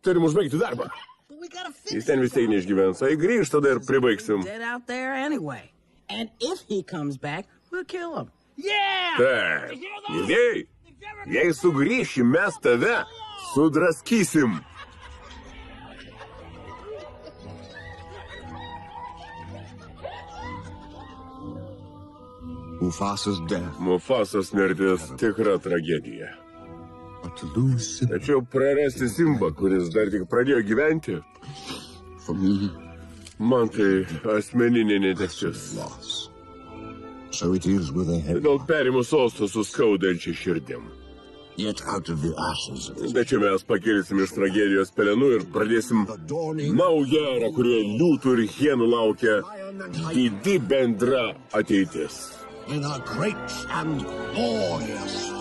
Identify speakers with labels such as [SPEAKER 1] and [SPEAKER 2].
[SPEAKER 1] turim užbaigti darbą. Jis ten vis tiek neišgyvens, o jei grįžt, tada ir pribaigsim. Taip, jei sugrįši, mes tave sudraskysim. Mufasos mirtis tikra tragedija. Tačiau prarasti Simbą, kuris dar tik pradėjo gyventi, man tai asmeninė netektis. Todėl perimu sostą su skaudančia širdim. Tačiau mes pakilsim iš tragedijos pelenų ir pradėsim naują erą, kurioje liūtų ir hienų laukia didi bendra ateitis.
[SPEAKER 2] In a great and glorious